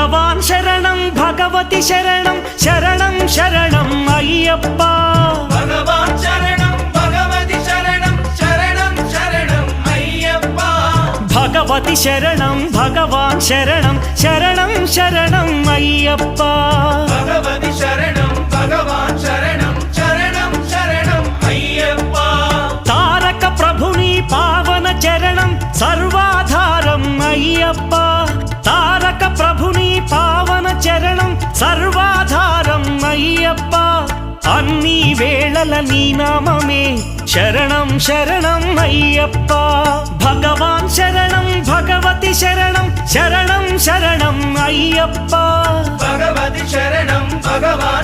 భగవాన్ శరణం భగవతి శరణం శరణం శరణం అయ్యప్ప భగవాన్ శరణం భగవతి శరణం శరణం శరణం అయ్యప్ప భగవతి శరణం భగవాన్ శరణం శరణం శరణం అయ్యప్ప భగవతి శరణం భగవాన్ శరణం శరణం శరణం అయ్యప్ప తారక ప్రభుని పావన చరణం సర్వాధారం అయ్యప్ప తారక ప్రభుని పావన చరణం సర్వాధారం అయ్యప్ప అన్ని వేళల నీ నామమే శరణం శరణం అయ్యప్ప భగవాన్ శరణం భగవతి శరణం శరణం శరణం అయ్యప్ప భగవతి శరణం భగవాన్